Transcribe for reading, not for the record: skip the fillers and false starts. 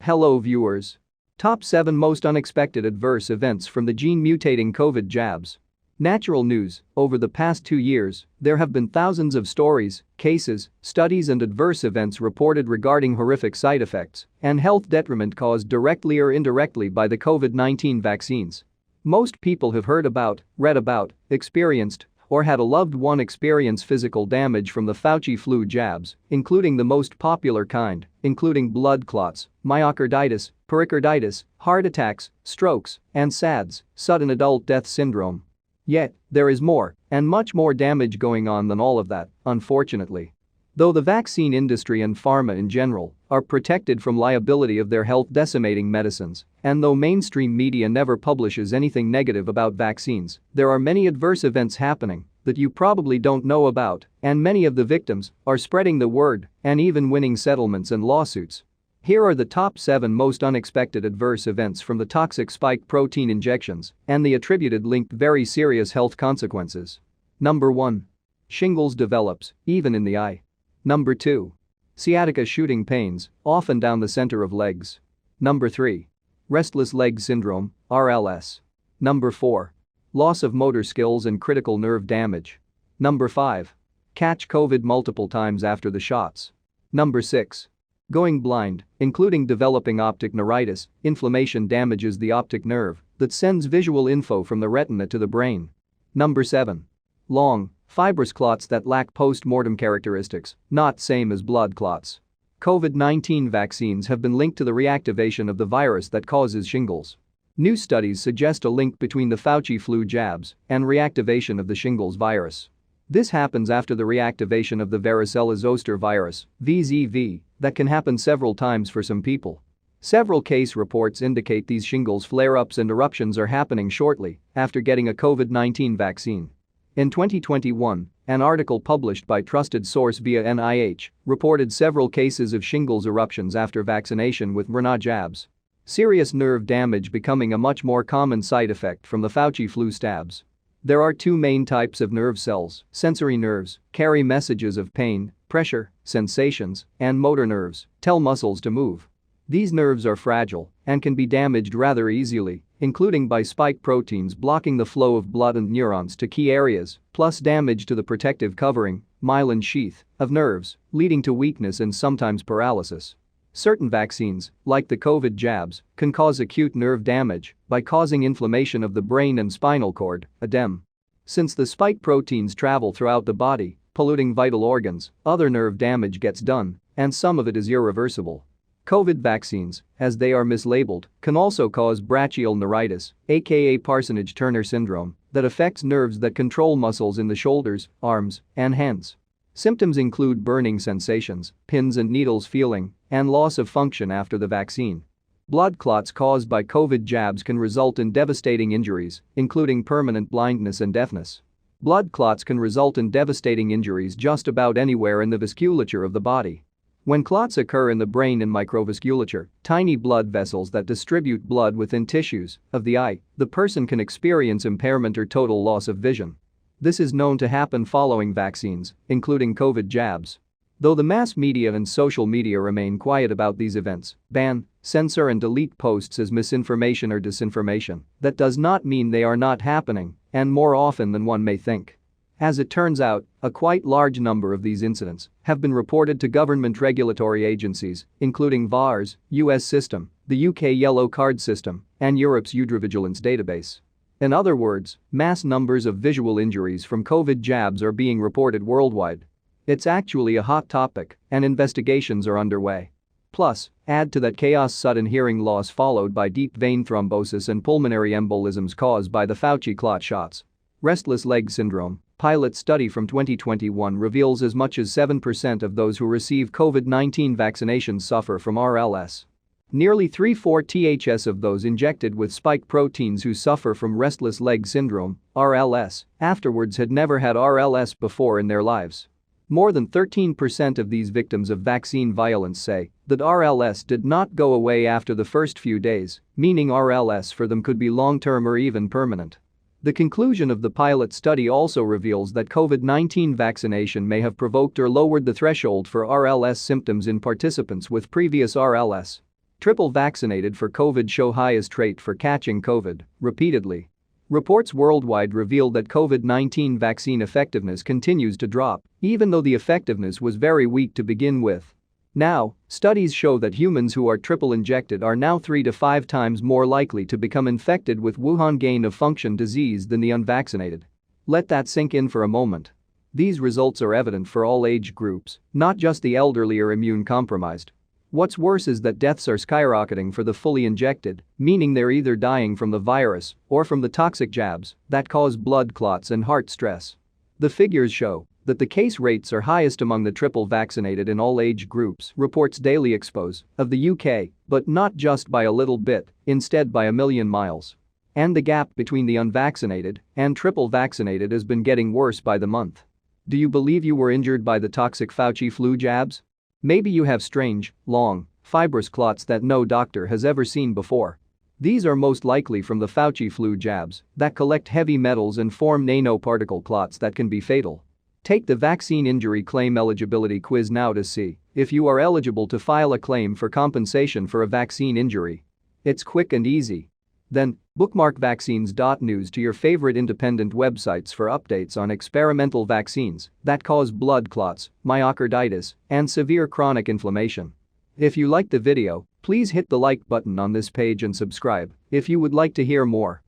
Hello viewers. Top 7 most unexpected adverse events from the gene-mutating COVID jabs. Natural news: over the past 2 years, there have been thousands of stories, cases, studies and adverse events reported regarding horrific side effects and health detriment caused directly or indirectly by the COVID-19 vaccines. Most people have heard about, read about, experienced, or had a loved one experience physical damage from the Fauci flu jabs, including the most popular kind, including blood clots, myocarditis, pericarditis, heart attacks, strokes, and SADS, sudden adult death syndrome. Yet, there is more, and much more damage going on than all of that, unfortunately. Though the vaccine industry and pharma in general are protected from liability of their health-decimating medicines, and though mainstream media never publishes anything negative about vaccines, there are many adverse events happening that you probably don't know about, and many of the victims are spreading the word and even winning settlements and lawsuits. Here are the top 7 most unexpected adverse events from the toxic spike protein injections and the attributed linked very serious health consequences. Number 1. Shingles develops, even in the eye. Number 2. Sciatica shooting pains, often down the center of legs. Number 3. Restless leg syndrome, RLS. Number 4. Loss of motor skills and critical nerve damage. Number 5. Catch COVID multiple times after the shots. Number 6. Going blind, including developing optic neuritis. Inflammation damages the optic nerve that sends visual info from the retina to the brain. Number 7. Long, fibrous clots that lack post-mortem characteristics, not same as blood clots. COVID-19 vaccines have been linked to the reactivation of the virus that causes shingles. New studies suggest a link between the Fauci flu jabs and reactivation of the shingles virus. This happens after the reactivation of the varicella-zoster virus, VZV, that can happen several times for some people. Several case reports indicate these shingles flare-ups and eruptions are happening shortly after getting a COVID-19 vaccine. In 2021, an article published by trusted source via NIH reported several cases of shingles eruptions after vaccination with mRNA jabs. Serious nerve damage becoming a much more common side effect from the Fauci flu stabs. There are 2 main types of nerve cells. Sensory nerves carry messages of pain, pressure, sensations, and motor nerves tell muscles to move. These nerves are fragile and can be damaged rather easily, including by spike proteins blocking the flow of blood and neurons to key areas, plus damage to the protective covering, myelin sheath, of nerves, leading to weakness and sometimes paralysis. Certain vaccines, like the COVID jabs, can cause acute nerve damage by causing inflammation of the brain and spinal cord, edema. Since the spike proteins travel throughout the body, polluting vital organs, other nerve damage gets done, and some of it is irreversible. COVID vaccines, as they are mislabeled, can also cause brachial neuritis, aka Parsonage-Turner syndrome, that affects nerves that control muscles in the shoulders, arms, and hands. Symptoms include burning sensations, pins and needles feeling, and loss of function after the vaccine. Blood clots caused by COVID jabs can result in devastating injuries, including permanent blindness and deafness. Blood clots can result in devastating injuries just about anywhere in the vasculature of the body. When clots occur in the brain and microvasculature, tiny blood vessels that distribute blood within tissues of the eye, the person can experience impairment or total loss of vision. This is known to happen following vaccines, including COVID jabs. Though the mass media and social media remain quiet about these events, ban, censor and delete posts as misinformation or disinformation, that does not mean they are not happening, and more often than one may think. As it turns out, a quite large number of these incidents have been reported to government regulatory agencies, including VAERS, US system, the UK Yellow Card system, and Europe's Eudravigilance database. In other words, mass numbers of visual injuries from COVID jabs are being reported worldwide. It's actually a hot topic, and investigations are underway. Plus, add to that chaos sudden hearing loss followed by deep vein thrombosis and pulmonary embolisms caused by the Fauci clot shots. Restless leg syndrome. Pilot study from 2021 reveals as much as 7% of those who receive COVID-19 vaccinations suffer from RLS. Nearly 3/4 of those injected with spike proteins who suffer from restless leg syndrome, RLS, afterwards had never had RLS before in their lives. More than 13% of these victims of vaccine violence say that RLS did not go away after the first few days, meaning RLS for them could be long-term or even permanent. The conclusion of the pilot study also reveals that COVID-19 vaccination may have provoked or lowered the threshold for RLS symptoms in participants with previous RLS. Triple vaccinated for COVID show highest rate for catching COVID repeatedly. Reports worldwide reveal that COVID-19 vaccine effectiveness continues to drop, even though the effectiveness was very weak to begin with. Now, studies show that humans who are triple injected are now 3 to 5 times more likely to become infected with Wuhan gain-of-function disease than the unvaccinated. Let that sink in for a moment. These results are evident for all age groups, not just the elderly or immune-compromised. What's worse is that deaths are skyrocketing for the fully injected, meaning they're either dying from the virus or from the toxic jabs that cause blood clots and heart stress. The figures show that the case rates are highest among the triple vaccinated in all age groups, reports Daily Expose of the UK, but not just by a little bit, instead by a million miles. And the gap between the unvaccinated and triple vaccinated has been getting worse by the month. Do you believe you were injured by the toxic Fauci flu jabs? Maybe you have strange, long, fibrous clots that no doctor has ever seen before. These are most likely from the Fauci flu jabs that collect heavy metals and form nanoparticle clots that can be fatal. Take the Vaccine Injury Claim Eligibility Quiz now to see if you are eligible to file a claim for compensation for a vaccine injury. It's quick and easy. Then, bookmark vaccines.news to your favorite independent websites for updates on experimental vaccines that cause blood clots, myocarditis, and severe chronic inflammation. If you liked the video, please hit the like button on this page and subscribe if you would like to hear more.